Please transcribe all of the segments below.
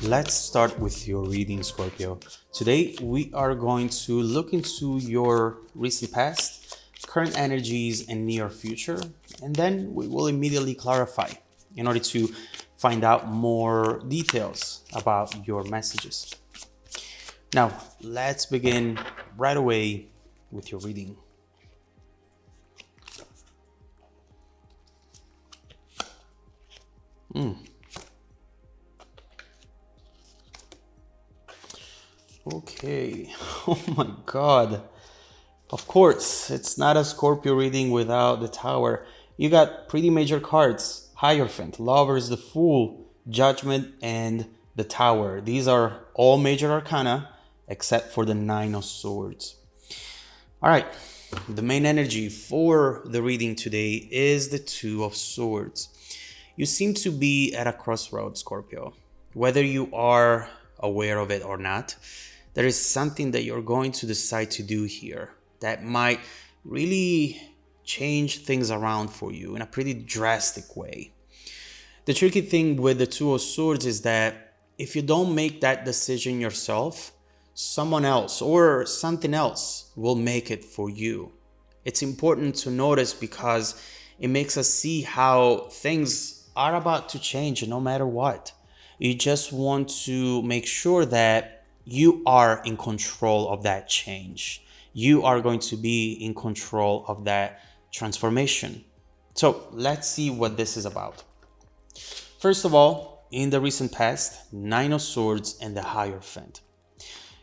Let's start with your reading, Scorpio. Today, we are going to look into your recent past, current energies, and near future, and then we will immediately clarify in order to find out more details about your messages. Now, let's begin right away with your reading. Okay. Oh my God. Of course, it's not a Scorpio reading without the Tower. You got pretty major cards: Hierophant, Lovers, the Fool, Judgment, and the Tower. These are all major arcana except for the Nine of Swords. All right. The main energy for the reading today is the Two of Swords. You seem to be at a crossroads, Scorpio. Whether you are aware of it or not, there is something that you're going to decide to do here that might really change things around for you in a pretty drastic way. The tricky thing with the Two of Swords is that if you don't make that decision yourself, someone else or something else will make it for you. It's important to notice because it makes us see how things are about to change no matter what. You just want to make sure that you are in control of that change. You are going to be in control of that transformation. So let's see what this is about. First of all, in the recent past, Nine of Swords and the Hierophant.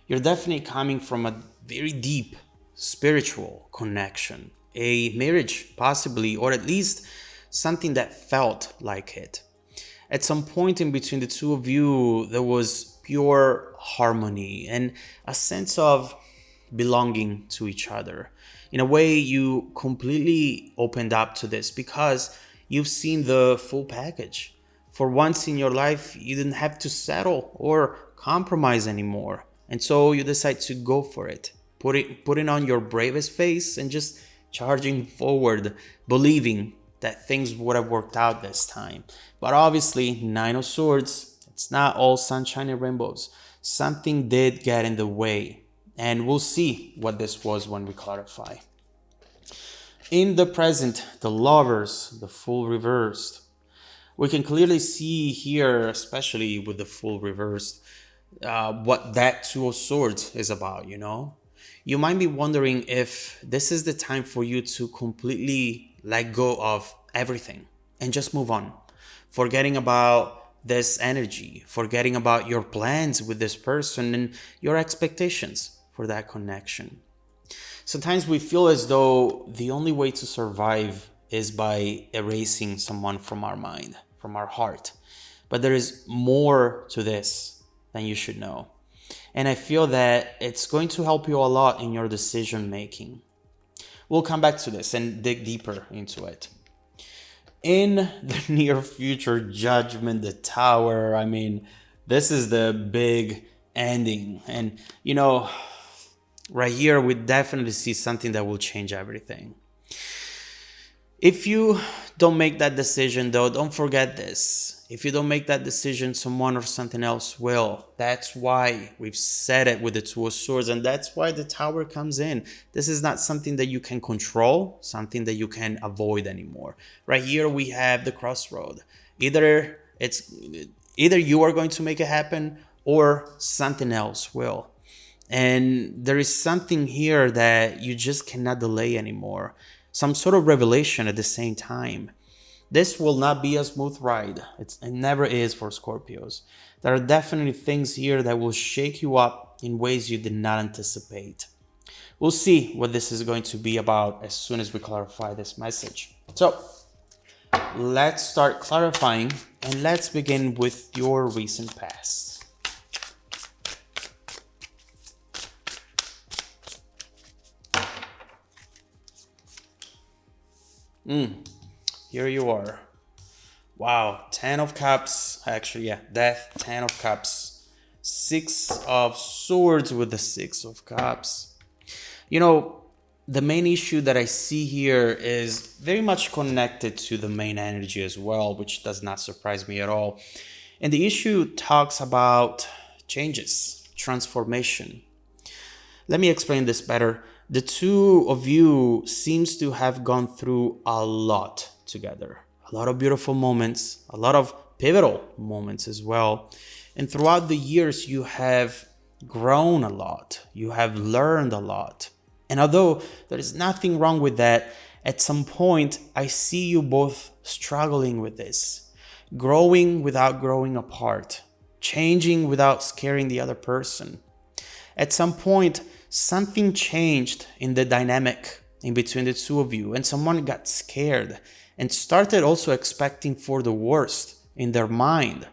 You're definitely coming from a very deep spiritual connection, a marriage possibly, or at least something that felt like it. At some point in between the two of you, there was pure harmony and a sense of belonging to each other. In a way, you completely opened up to this because you've seen the full package. For once in your life, you didn't have to settle or compromise anymore. And so you decide to go for it, putting on your bravest face and just charging forward, believing that things would have worked out this time. But obviously, Nine of Swords, it's not all sunshine and rainbows. Something did get in the way, and we'll see what this was when we clarify. In the present, the Lovers, the Fool reversed. We can clearly see here, especially with the Fool reversed, what that Two of Swords is about, you know? You might be wondering if this is the time for you to completely let go of everything and just move on, forgetting about this energy, forgetting about your plans with this person and your expectations for that connection. Sometimes we feel as though the only way to survive is by erasing someone from our mind, from our heart. But there is more to this than you should know. And I feel that it's going to help you a lot in your decision making. We'll come back to this and dig deeper into it. In the near future, Judgment, the Tower, I mean, this is the big ending. And, you know, right here, we definitely see something that will change everything. If you don't make that decision, though, don't forget this. If you don't make that decision, someone or something else will. That's why we've said it with the Two of Swords, and that's why the Tower comes in. This is not something that you can control, something that you can avoid anymore. Right here, we have the crossroad. Either you are going to make it happen, or something else will. And there is something here that you just cannot delay anymore. Some sort of revelation at the same time. This will not be a smooth ride. It never is for Scorpios. There are definitely things here that will shake you up in ways you did not anticipate. We'll see what this is going to be about as soon as we clarify this message. So, let's start clarifying and let's begin with your recent past. Here you are. Wow, 10 of Cups. Actually, yeah, Death, 10 of Cups. 6 of Swords with the 6 of Cups. You know, the main issue that I see here is very much connected to the main energy as well, which does not surprise me at all. And the issue talks about changes, transformation. Let me explain this better. The two of you seems to have gone through a lot together. A lot of beautiful moments, a lot of pivotal moments as well. And throughout the years, you have grown a lot. You have learned a lot. And although there is nothing wrong with that, at some point, I see you both struggling with this. Growing without growing apart. Changing without scaring the other person. At some point, something changed in the dynamic in between the two of you, and someone got scared and started also expecting for the worst in their mind.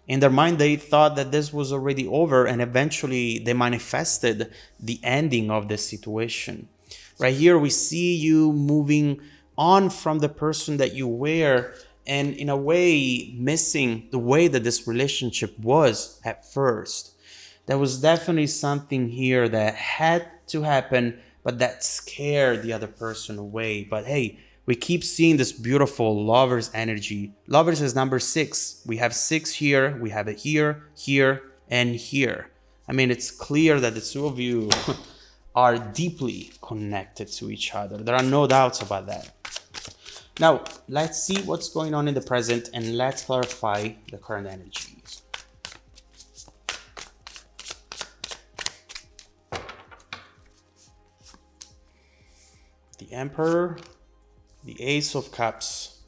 In their mind, they thought that this was already over, and eventually they manifested the ending of the situation. Right here, we see you moving on from the person that you were, and in a way, missing the way that this relationship was at first. There was definitely something here that had to happen, but that scared the other person away. But hey, we keep seeing this beautiful lovers energy. Lovers is number 6. We have 6 here, we have it here, here, and here. I mean, it's clear that the two of you are deeply connected to each other. There are no doubts about that. Now, let's see what's going on in the present, and let's clarify the current energy. The Emperor, the Ace of Cups,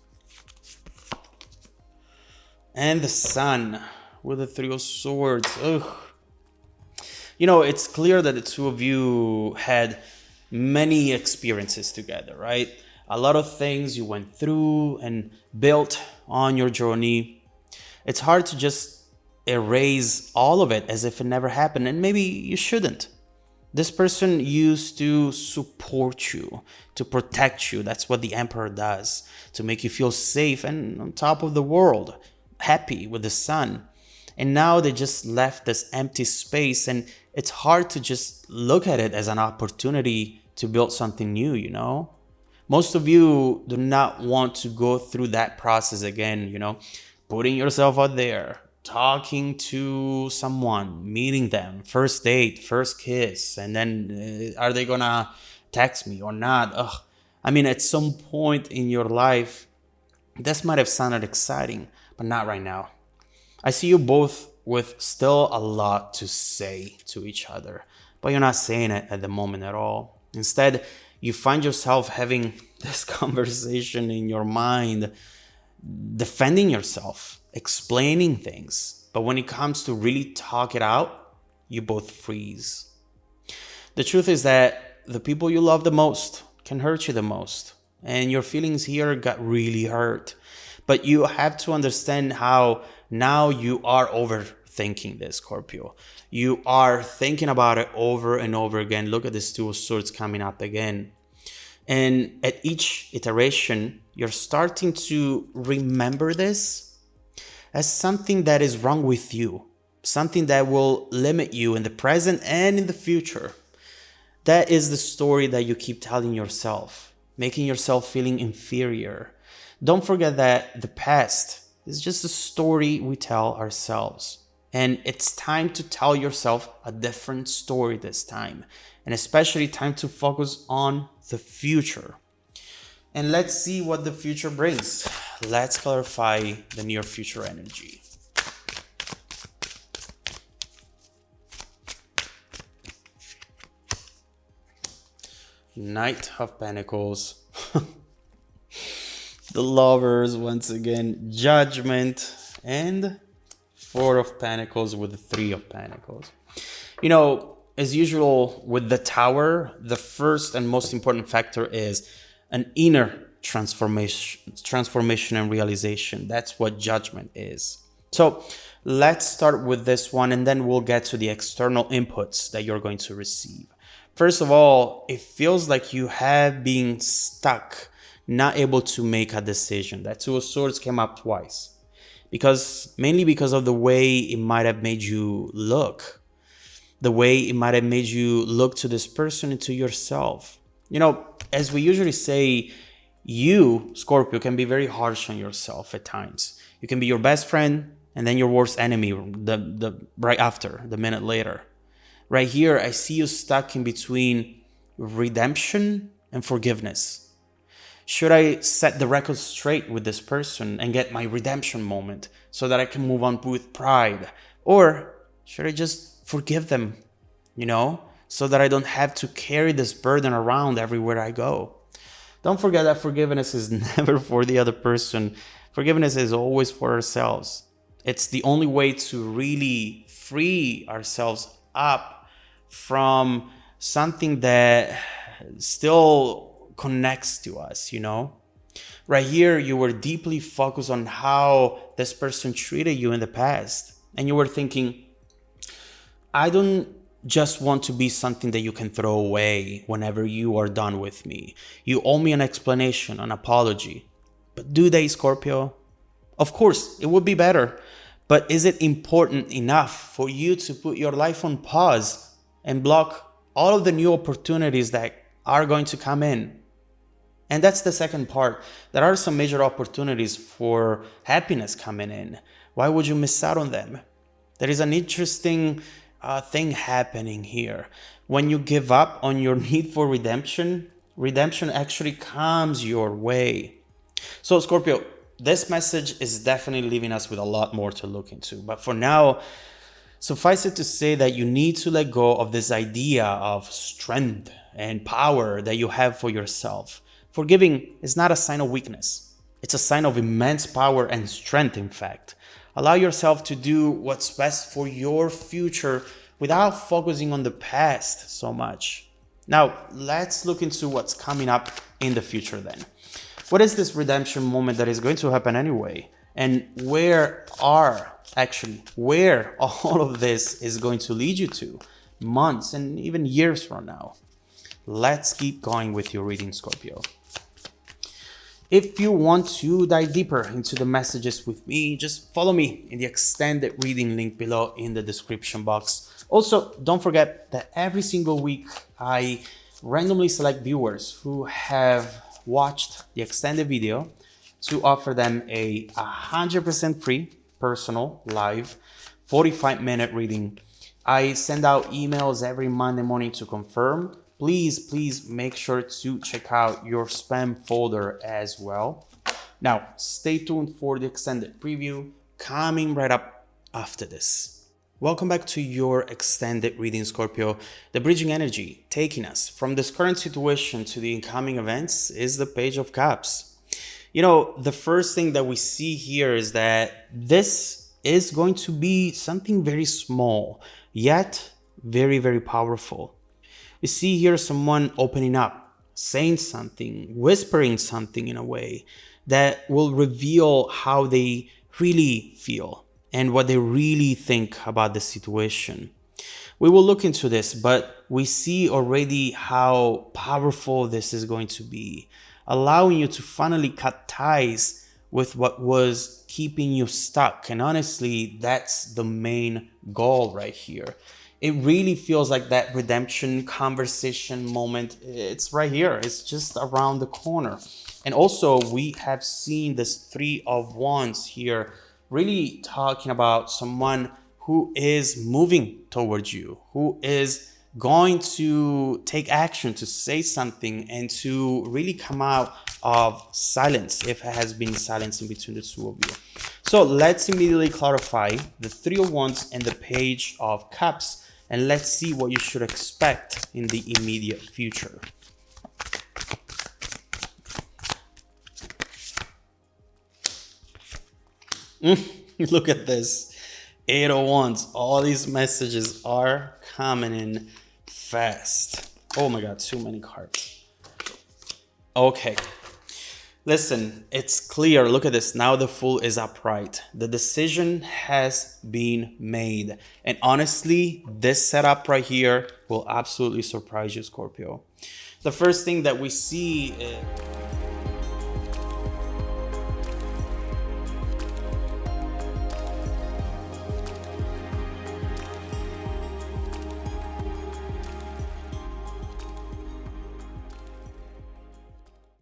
and the Sun with the Three of Swords. Ugh. You know, it's clear that the two of you had many experiences together, right? A lot of things you went through and built on your journey. It's hard to just erase all of it as if it never happened, and maybe you shouldn't. This person used to support you, to protect you. That's what the Emperor does, to make you feel safe and on top of the world, happy with the Sun. And now they just left this empty space, and it's hard to just look at it as an opportunity to build something new, you know? Most of you do not want to go through that process again, you know, putting yourself out there, talking to someone, meeting them, first date, first kiss, and then are they gonna text me or not? Ugh. I mean, at some point in your life, this might have sounded exciting, but not right now. I see you both with still a lot to say to each other, but you're not saying it at the moment at all. Instead, you find yourself having this conversation in your mind, defending yourself, explaining things. But when it comes to really talk it out, you both freeze. The truth is that the people you love the most can hurt you the most. And your feelings here got really hurt. But you have to understand how now you are overthinking this, Scorpio. You are thinking about it over and over again. Look at this Two of Swords coming up again. And at each iteration, you're starting to remember this as something that is wrong with you, something that will limit you in the present and in the future. That is the story that you keep telling yourself, making yourself feeling inferior. Don't forget that the past is just a story we tell ourselves. And it's time to tell yourself a different story this time. And especially time to focus on the future. And let's see what the future brings. Let's clarify the near future energy. Knight of Pentacles. The Lovers once again. Judgment. And Four of Pentacles with the Three of Pentacles. You know, as usual with the Tower, the first and most important factor is an inner transformation and realization. That's what Judgment is. So let's start with this one, and then we'll get to the external inputs that you're going to receive. First of all, it feels like you have been stuck, not able to make a decision. That Two of Swords came up twice. Mainly because of the way it might have made you look. The way it might have made you look to this person and to yourself. You know, as we usually say, you, Scorpio, can be very harsh on yourself at times. You can be your best friend, and then your worst enemy the right after, the minute later. Right here, I see you stuck in between redemption and forgiveness. Should I set the record straight with this person and get my redemption moment so that I can move on with pride? Or should I just forgive them, so that I don't have to carry this burden around everywhere I go? Don't forget that forgiveness is never for the other person. Forgiveness is always for ourselves. It's the only way to really free ourselves up from something that still connects to us, Right here, you were deeply focused on how this person treated you in the past. And you were thinking, I don't just want to be something that you can throw away whenever you are done with me. You owe me an explanation, an apology. But do they, Scorpio? Of course, it would be better. But is it important enough for you to put your life on pause and block all of the new opportunities that are going to come in? And that's the second part. There are some major opportunities for happiness coming in. Why would you miss out on them? There is an interesting thing happening here. When you give up on your need for redemption, redemption actually comes your way. So Scorpio, this message is definitely leaving us with a lot more to look into. But for now, suffice it to say that you need to let go of this idea of strength and power that you have for yourself. Forgiving is not a sign of weakness. It's a sign of immense power and strength, in fact. Allow yourself to do what's best for your future without focusing on the past so much. Now, let's look into what's coming up in the future then. What is this redemption moment that is going to happen anyway? And where all of this is going to lead you to months and even years from now? Let's keep going with your reading, Scorpio. If you want to dive deeper into the messages with me, just follow me in the extended reading link below in the description box. Also, don't forget that every single week I randomly select viewers who have watched the extended video to offer them a 100% free personal live 45-minute reading. I send out emails every Monday morning to confirm. Please make sure to check out your spam folder as well. Now, stay tuned for the extended preview coming right up after this. Welcome back to your extended reading, Scorpio. The bridging energy taking us from this current situation to the incoming events is the Page of Cups. The first thing that we see here is that this is going to be something very small, yet very, very powerful. We see here someone opening up, saying something, whispering something in a way that will reveal how they really feel and what they really think about the situation. We will look into this, but we see already how powerful this is going to be, allowing you to finally cut ties with what was keeping you stuck. And honestly, that's the main goal right here. It really feels like that redemption conversation moment. It's right here. It's just around the corner. And also, we have seen this Three of Wands here, really talking about someone who is moving towards you, who is going to take action, to say something, and to really come out of silence if it has been silence in between the two of you. So let's immediately clarify the Three of Wands and the Page of Cups, and let's see what you should expect in the immediate future. Look at this. 8 of Wands. All these messages are coming in fast. Oh my God, too many cards. Okay. Listen, it's clear. Look at this. Now the Fool is upright. The decision has been made. And honestly, this setup right here will absolutely surprise you, Scorpio. The first thing that we see